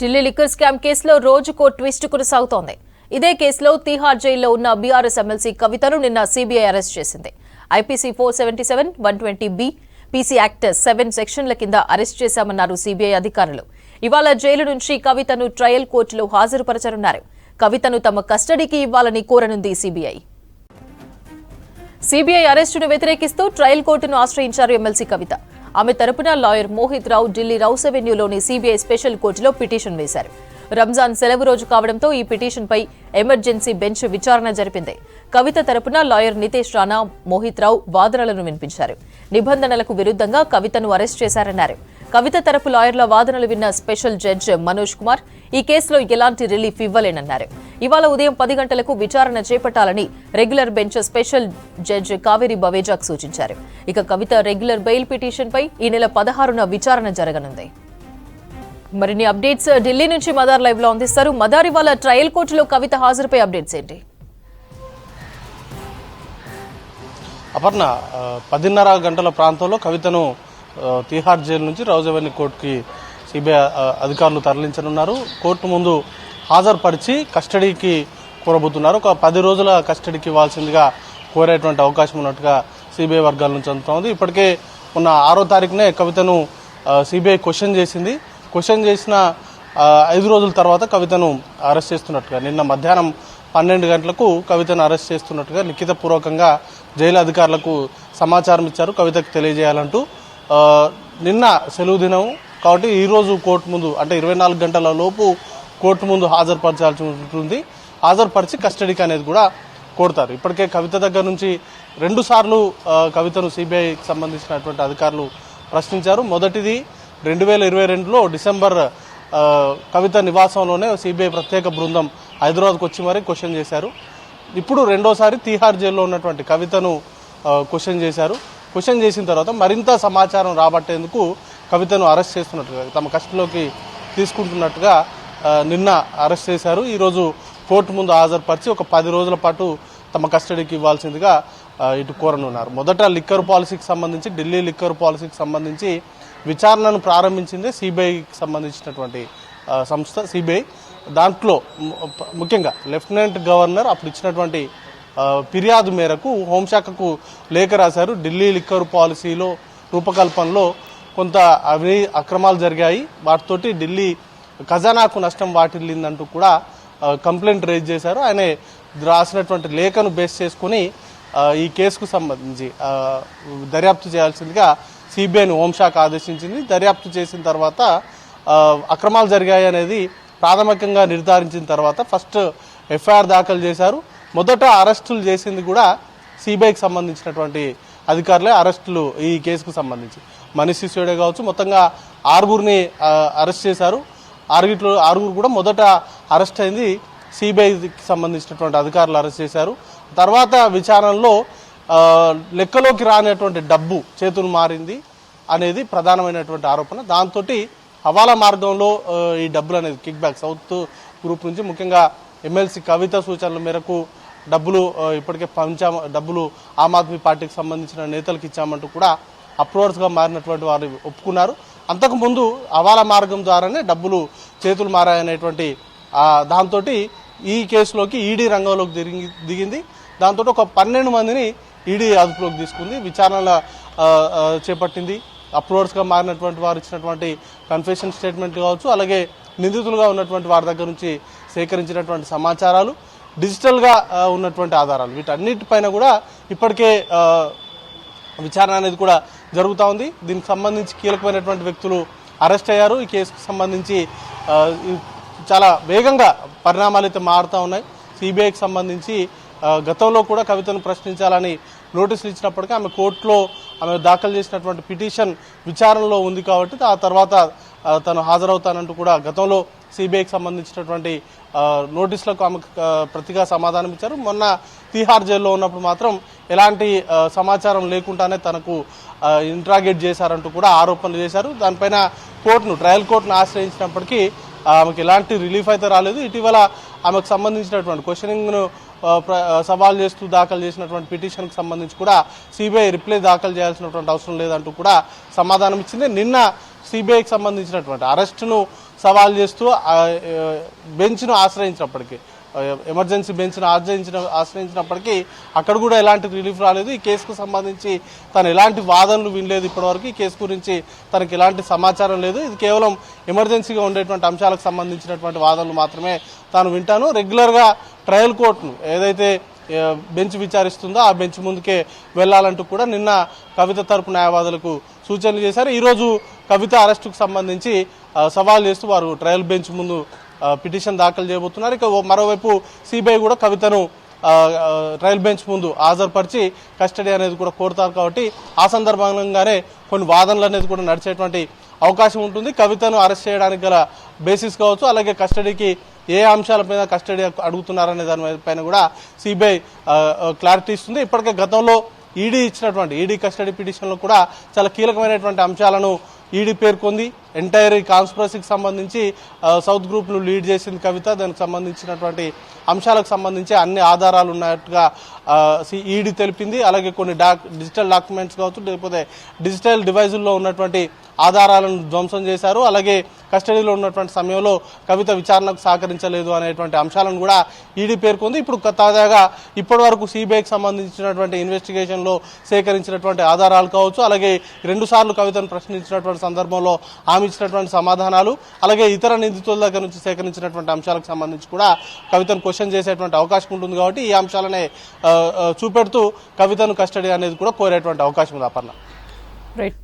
Delhi liquor scam కేసులో రోజుకో twist కొనసాగుతోంది. ఇదే కేసులో తీహార్ జైల్లో ఉన్న బీఆర్ఎస్ ఎమ్మెల్సీ కవితను నిన్న సీబీఐ అరెస్ట్ చేసింది. ఐపీసీ 477, 120B, పీసీ యాక్ట్ 7 సెక్షన్ల కింద అరెస్ట్ చేశామన్నారు సీబీఐ అధికారులు. ఇవాళ జైలు నుంచి కవితను ట్రయల్ కోర్టులో హాజరుపరచనున్నారు. కవితను తమ కస్టడీకి ఇవ్వాలని కోరనుంది సీబీఐ. సీబీఐ అరెస్టును వ్యతిరేకిస్తూ ట్రయల్ కోర్టును ఆశ్రయించారు ఎమ్మెల్సీ కవిత. ఆమె తరపున లాయర్ మోహిత్ రావు ఢిల్లీ రౌస్ అవెన్యూలోని సీబీఐ స్పెషల్ కోర్టులో పిటిషన్ వేశారు. రంజాన్ సెలవు రోజు కావడంతో ఈ పిటిషన్పై ఎమర్జెన్సీ బెంచ్ విచారణ జరిపింది. కవిత తరపున లాయర్ నితేష్ రాణా, మోహిత్ రావు వాదనలను వినిపించారు. నిబంధనలకు విరుద్ధంగా కవితను అరెస్ట్ చేశారన్నారు. కవిత తరపు లాయర్ల వాదనలు విన్న స్పెషల్ జడ్జ్ మనోజ్ కుమార్ ఈ కేసులో ఎలాంటి రిలీఫ్ ఇవ్వలేనన్నారు. ఇవాళ ఉదయం 10 గంటలకు విచారణ చేపట్టాలని regular bench special judge Kaveri బవేజాకు సూచించారు. ఇక కవిత రెగ్యులర్ బెయిల్ పిటిషన్పై ఈ నెల 16న విచారణ జరగనుంది. మరిన్ని అప్డేట్స్ ఢిల్లీ నుంచి మదార్ లైవ్ లో అందిస్తారు. మదార్, ఇవాళ ట్రయల్ కోర్టులో కవిత హాజరుపై అప్డేట్స్ ఏంటి? అపర్ణ, 10:30 గంటల ప్రాంతంలో కవితను తీహార్ జైలు నుంచి రౌజ్ అవెన్యూ కోర్టుకి సిబిఐ అధికారులు తరలించనున్నారు. కోర్టు ముందు హాజరుపరిచి కస్టడీకి కోరబోతున్నారు. ఒక 10 రోజుల కస్టడీకి ఇవ్వాల్సిందిగా కోరేటువంటి అవకాశం ఉన్నట్టుగా సిబిఐ వర్గాల నుంచి అందుతోంది. ఇప్పటికే ఉన్న 6వ తారీఖునే కవితను సిబిఐ క్వశ్చన్ చేసింది. క్వశ్చన్ చేసిన 5 రోజుల తర్వాత కవితను అరెస్ట్ చేస్తున్నట్టుగా, నిన్న మధ్యాహ్నం 12 గంటలకు కవితను అరెస్ట్ చేస్తున్నట్టుగా లిఖితపూర్వకంగా జైలు అధికారులకు సమాచారం ఇచ్చారు. కవితకు తెలియజేయాలంటూ నిన్న సెలవు దినం కాబట్టి ఈరోజు కోర్టు ముందు, అంటే 24 గంటల లోపు కోర్టు ముందు హాజరుపరచాల్సి ఉంటుంది. హాజరుపరిచి కస్టడీకి అనేది కూడా కోరుతారు. ఇప్పటికే కవిత దగ్గర నుంచి 2 సార్లు కవితను సిబిఐకి సంబంధించినటువంటి అధికారులు ప్రశ్నించారు. మొదటిది 2022లో డిసెంబర్ కవిత నివాసంలోనే సిబిఐ ప్రత్యేక బృందం హైదరాబాద్కు వచ్చి మరీ క్వశ్చన్ చేశారు. ఇప్పుడు రెండోసారి తీహార్ జైల్లో ఉన్నటువంటి కవితను క్వశ్చన్ చేశారు. క్వశ్చన్ చేసిన తర్వాత మరింత సమాచారం రాబట్టేందుకు కవితను అరెస్ట్ చేస్తున్నట్టుగా, తమ కస్టడీలోకి తీసుకుంటున్నట్టుగా నిన్న అరెస్ట్ చేశారు. ఈరోజు కోర్టు ముందు హాజరుపరిచి ఒక 10 రోజుల పాటు తమ కస్టడీకి ఇవ్వాల్సిందిగా ఇటు కోరనున్నారు. మొదట లిక్కర్ పాలసీకి సంబంధించి, ఢిల్లీ లిక్కర్ పాలసీకి సంబంధించి విచారణను ప్రారంభించింది సిబిఐకి సంబంధించినటువంటి సంస్థ సిబిఐ. దాంట్లో ముఖ్యంగా లెఫ్టినెంట్ గవర్నర్ అప్పుడు ఇచ్చినటువంటి ఫిర్యాదు మేరకు హోంశాఖకు లేఖ రాశారు. ఢిల్లీ లిక్కర్ పాలసీలో రూపకల్పనలో కొంత అక్రమాలు జరిగాయి, వాటితోటి ఢిల్లీ ఖజానాకు నష్టం వాటిల్లిందంటూ కూడా కంప్లైంట్ రైజ్ చేశారు. ఆయన రాసినటువంటి లేఖను బేస్ చేసుకుని ఈ కేసుకు సంబంధించి దర్యాప్తు చేయాల్సిందిగా సిబిఐని హోంశాఖ ఆదేశించింది. దర్యాప్తు చేసిన తర్వాత అక్రమాలు జరిగాయి అనేది ప్రాథమికంగా నిర్ధారించిన తర్వాత ఫస్ట్ ఎఫ్ఐఆర్ దాఖలు చేశారు. మొదట అరెస్టులు చేసింది కూడా సిబిఐకి సంబంధించినటువంటి అధికారులే. అరెస్టులు ఈ కేసుకు సంబంధించి మనీష్ సిసోడియా కావచ్చు, మొత్తంగా 6గురిని అరెస్ట్ చేశారు. 6గురు కూడా మొదట అరెస్ట్ అయింది సిబిఐకి సంబంధించినటువంటి అధికారులు అరెస్ట్ చేశారు. తర్వాత విచారణలో లెక్కలోకి రానటువంటి డబ్బు చేతులు మారింది అనేది ప్రధానమైనటువంటి ఆరోపణ. దాంతో హవాలా మార్గంలో ఈ డబ్బులు అనేది కిక్ బ్యాక్ సౌత్ గ్రూప్ నుంచి ముఖ్యంగా ఎమ్మెల్సీ కవిత సూచనల మేరకు డబ్బులు ఇప్పటికే డబ్బులు ఆమ్ ఆద్మీ పార్టీకి సంబంధించిన నేతలకు ఇచ్చామంటూ కూడా అప్రూవర్స్గా మారినటువంటి వారు ఒప్పుకున్నారు. అంతకుముందు హవాలా మార్గం ద్వారానే డబ్బులు చేతులు మారాయనేటువంటి దాంతో ఈ కేసులోకి ఈడీ రంగంలోకి దిగింది. దాంతో ఒక 12 మందిని ఈడీ అదుపులోకి తీసుకుంది, విచారణ చేపట్టింది. అప్రూవర్స్గా మారినటువంటి వారు ఇచ్చినటువంటి కన్ఫెషన్ స్టేట్మెంట్ కావచ్చు, అలాగే నిందితులుగా ఉన్నటువంటి వారి దగ్గర నుంచి సేకరించినటువంటి సమాచారాలు, డిజిటల్గా ఉన్నటువంటి ఆధారాలు, వీటన్నిటిపైన కూడా ఇప్పటికే విచారణ అనేది కూడా జరుగుతూ ఉంది. దీనికి సంబంధించి కీలకమైనటువంటి వ్యక్తులు అరెస్ట్ అయ్యారు. ఈ కేసుకు సంబంధించి చాలా వేగంగా పరిణామాలు అయితే మారుతూ ఉన్నాయి. సిబిఐకి సంబంధించి గతంలో కూడా కవితను ప్రశ్నించాలని నోటీసులు ఇచ్చినప్పటికీ ఆమె కోర్టులో ఆమె దాఖలు చేసినటువంటి పిటిషన్ విచారణలో ఉంది కాబట్టి ఆ తర్వాత తను హాజరవుతానంటూ కూడా గతంలో సిబిఐకి సంబంధించినటువంటి నోటీసులకు ఆమె ప్రతిగా సమాధానం ఇచ్చారు. మొన్న తీహార్ జైల్లో ఉన్నప్పుడు మాత్రం ఎలాంటి సమాచారం లేకుండానే తనకు ఇంట్రాగేట్ చేశారంటూ కూడా ఆరోపణలు చేశారు. దానిపైన ట్రయల్ కోర్టును ఆశ్రయించినప్పటికీ ఆమెకు ఎలాంటి రిలీఫ్ అయితే రాలేదు. ఇటీవల ఆమెకు సంబంధించినటువంటి క్వశ్చనింగ్ను సవాల్ చేస్తూ దాఖలు చేసినటువంటి పిటిషన్కి సంబంధించి కూడా సిబిఐ రిప్లై దాఖలు చేయాల్సినటువంటి అవసరం లేదంటూ కూడా సమాధానం ఇచ్చింది. నిన్న సిబిఐకి సంబంధించినటువంటి అరెస్టును సవాల్ చేస్తూ బెంచ్ను ఆశ్రయించినప్పటికీ, ఎమర్జెన్సీ బెంచ్ను ఆశ్రయించినప్పటికీ అక్కడ కూడా ఎలాంటి రిలీఫ్ రాలేదు. ఈ కేసుకు సంబంధించి తను ఎలాంటి వాదనలు వినలేదు ఇప్పటివరకు. ఈ కేసు గురించి తనకి ఎలాంటి సమాచారం లేదు. ఇది కేవలం ఎమర్జెన్సీగా ఉండేటువంటి అంశాలకు సంబంధించినటువంటి వాదనలు మాత్రమే తాను వింటాను. రెగ్యులర్గా ట్రయల్ కోర్టును ఏదైతే బెంచ్ విచారిస్తుందో ఆ బెంచ్ ముందుకే వెళ్లాలంటూ కూడా నిన్న కవిత తరపు న్యాయవాదులకు సూచనలు చేశారు. ఈరోజు కవిత అరెస్టుకు సంబంధించి సవాల్ చేస్తూ వారు ట్రయల్ బెంచ్ ముందు పిటిషన్ దాఖలు చేయబోతున్నారు. ఇక మరోవైపు సిబిఐ కూడా కవితను ట్రయల్ బెంచ్ ముందు హాజరుపరిచి కస్టడీ అనేది కూడా కోరుతారు. కాబట్టి ఆ సందర్భంగానే కొన్ని వాదనలు అనేది కూడా నడిచేటువంటి అవకాశం ఉంటుంది. కవితను అరెస్ట్ చేయడానికి గల బేసిస్ కావచ్చు, అలాగే కస్టడీకి ఏ అంశాల మీద కస్టడీ అడుగుతున్నారనే దానిపైన కూడా సిబిఐ క్లారిటీ ఇస్తుంది. ఇప్పటికే గతంలో ఈడీ కస్టడీ పిటిషన్లో కూడా చాలా కీలకమైనటువంటి అంశాలను ఈడీ పేర్కొంది. ఎంటైర్ ఈ కాన్స్పిరసీకి సంబంధించి సౌత్ గ్రూప్ను లీడ్ చేసింది కవిత. దానికి సంబంధించినటువంటి అంశాలకు సంబంధించి అన్ని ఆధారాలు ఉన్నట్టుగా ఈడీ తెలిపింది. అలాగే కొన్ని డిజిటల్ డాక్యుమెంట్స్ కావచ్చు, లేకపోతే డిజిటల్ డివైజుల్లో ఉన్నటువంటి ఆధారాలను ధ్వంసం చేశారు. అలాగే కస్టడీలో ఉన్నటువంటి సమయంలో కవిత విచారణకు సహకరించలేదు అనేటువంటి అంశాలను కూడా ఈడీ పేర్కొంది. ఇప్పుడు తాజాగా ఇప్పటి వరకు సిబిఐకి సంబంధించినటువంటి ఇన్వెస్టిగేషన్లో సేకరించినటువంటి ఆధారాలు కావచ్చు, అలాగే 2 సార్లు కవితను ప్రశ్నించినటువంటి సందర్భంలో ఆమె ఇచ్చినటువంటి సమాధానాలు, అలాగే ఇతర నిందితుల దగ్గర నుంచి సేకరించినటువంటి అంశాలకు సంబంధించి కూడా కవితను క్వశ్చన్ చేసేటువంటి అవకాశం ఉంటుంది. కాబట్టి ఈ అంశాలనే చూపెడుతూ కవితను కస్టడీ అనేది కూడా కోరేటువంటి అవకాశం ఉంది. అపర్ణ. రైట్.